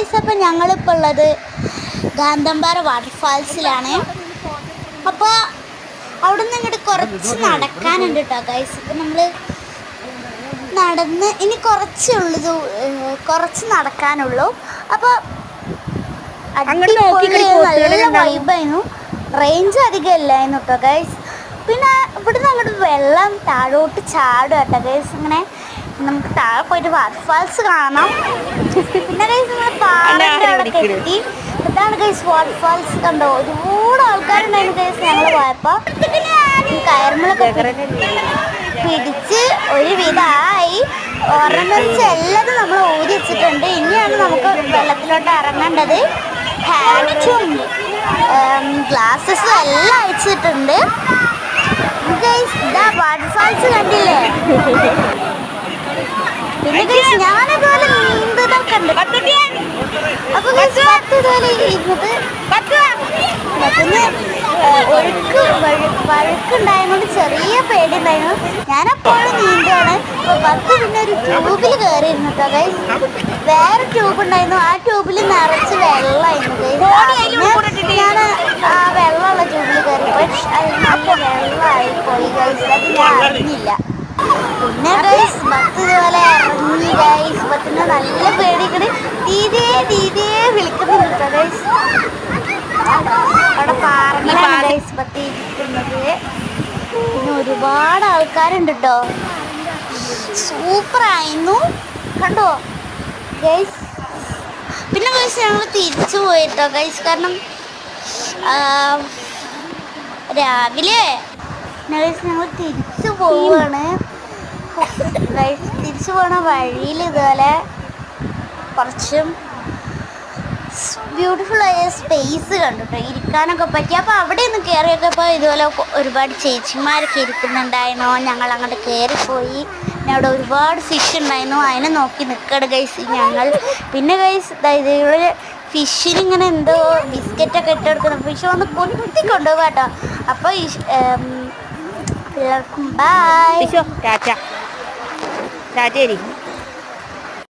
Guys, അപ്പം ഞങ്ങളിപ്പോൾ ഉള്ളത് ഗാന്ധമ്പാറ വാട്ടർഫാൾസിലാണ്. അപ്പോൾ അവിടെ നിന്ന് ഇങ്ങോട്ട് കുറച്ച് നടക്കാനുണ്ട് കേട്ടോ ഗൈസ്. ഇപ്പം നമ്മൾ നടന്ന് ഇനി കുറച്ച് നടക്കാനുള്ളൂ. അപ്പോൾ നല്ല വൈബായിരുന്നു. റേഞ്ച് അധികം ഇല്ലായിരുന്നു കേട്ടോ ഗൈസ്. പിന്നെ ഇവിടുന്ന് അങ്ങോട്ട് വെള്ളം താഴോട്ട് ചാടും കേട്ടോ ഗൈസ്. ഇങ്ങനെ നമുക്ക് താഴെ പോയിട്ട് വാട്ടർഫാൾസ് കാണാം. പിന്നെ ഗൈസ് നമ്മൾ പാറയുടെ അവിടെ കെട്ടി. ഇതാണ് ഗൈസ് വാട്ടർഫാൾസ്. കണ്ടോ, ഒരുപാട് ആൾക്കാരുണ്ടായിരുന്നു ഗൈസ് ഞങ്ങൾ പോയപ്പോൾ. കയറുമ്പോഴൊക്കെ പിടിച്ച് ഒരു വിധമായി ഓർണമെന്റ്സ് എല്ലാതും നമ്മൾ ഊരി വെച്ചിട്ടുണ്ട്. ഇനിയാണ് നമുക്ക് വെള്ളത്തിലോട്ട് ഇറങ്ങേണ്ടത്. ഹാറ്റും ഗ്ലാസസും എല്ലാം അയച്ചിട്ടുണ്ട് ഗൈസ്. ഇതാ വാട്ടർഫാൾസ് കണ്ടില്ലേ? പിന്നെ ഗൈസ് ഞാനതുപോലെ നീന്തുന്നൊക്കെ ഉണ്ട്. അപ്പോൾ ഗൈസ് 10 ഇതുപോലെ ഇരുന്നത് വഴുക്കുണ്ടായതുകൊണ്ട് ചെറിയ പേടി ഉണ്ടായിരുന്നു. ഞാനെപ്പോഴും നീന്തുകയാണ്. അപ്പോൾ 10 പിന്നെ ഒരു ട്യൂബിൽ കയറിയിരുന്നു കേട്ടോ ഗൈസ്. വേറെ ട്യൂബ് ഉണ്ടായിരുന്നു. ആ ട്യൂബിൽ നിറച്ച് വെള്ളമായിരുന്നു ഗൈസ്. ഞാൻ ആ വെള്ളമുള്ള ട്യൂബിൽ കയറിയപ്പോൾ അത് നല്ല വെള്ളമായിപ്പോയി ഗൈസ്. അത് ഞാൻ അറിഞ്ഞില്ല. പിന്നെ ഗൈസ് 10 ഇതുപോലെ ഇറങ്ങി ഗൈസ്. 10 നല്ല പേടിക്കണി ദീദേ വിളിക്കുന്നുണ്ട് കേട്ടോ ഗൈസ്. അവിടെ പാറകളാണ് ഗൈസ് 10 ഇരിക്കുന്നത്. പിന്നെ ഒരുപാട് ആൾക്കാരുണ്ട് കേട്ടോ. സൂപ്പറായിരുന്നു കണ്ടോ ഗൈസ്. പിന്നെ ഗൈസ് ഞങ്ങൾ തിരിച്ചു പോയിട്ടോ ഗൈസ്. കാരണം രാവിലെ ഗൈസ് ഞങ്ങൾ തിരിച്ചു പോവുകയാണ് ഗൈസ്. തിരിച്ചു പോണ വഴിയിൽ ഇതുപോലെ കുറച്ചും ബ്യൂട്ടിഫുൾ ആയ സ്പേസ് കണ്ടിട്ടോ, ഇരിക്കാനൊക്കെ പറ്റി. അപ്പോൾ അവിടെ നിന്ന് കയറിയൊക്കെ ഇതുപോലെ ഒരുപാട് ചേച്ചിമാരൊക്കെ ഇരിക്കുന്നുണ്ടായിരുന്നു. ഞങ്ങൾ അങ്ങോട്ട് കയറിപ്പോയി. പിന്നെ അവിടെ ഒരുപാട് ഫിഷ് ഉണ്ടായിരുന്നു. അതിനെ നോക്കി നിൽക്കട ഗൈസ് ഞങ്ങൾ. പിന്നെ ഗൈസ് ഇതുപോലെ ഫിഷിന് ഇങ്ങനെ എന്തോ ബിസ്ക്കറ്റൊക്കെ ഇട്ടെടുക്കുന്നു. ഫിഷ് വന്ന് കൊത്തി കൊണ്ടുപോകാം കേട്ടോ. അപ്പോൾ എല്ലാവർക്കും ബൈ.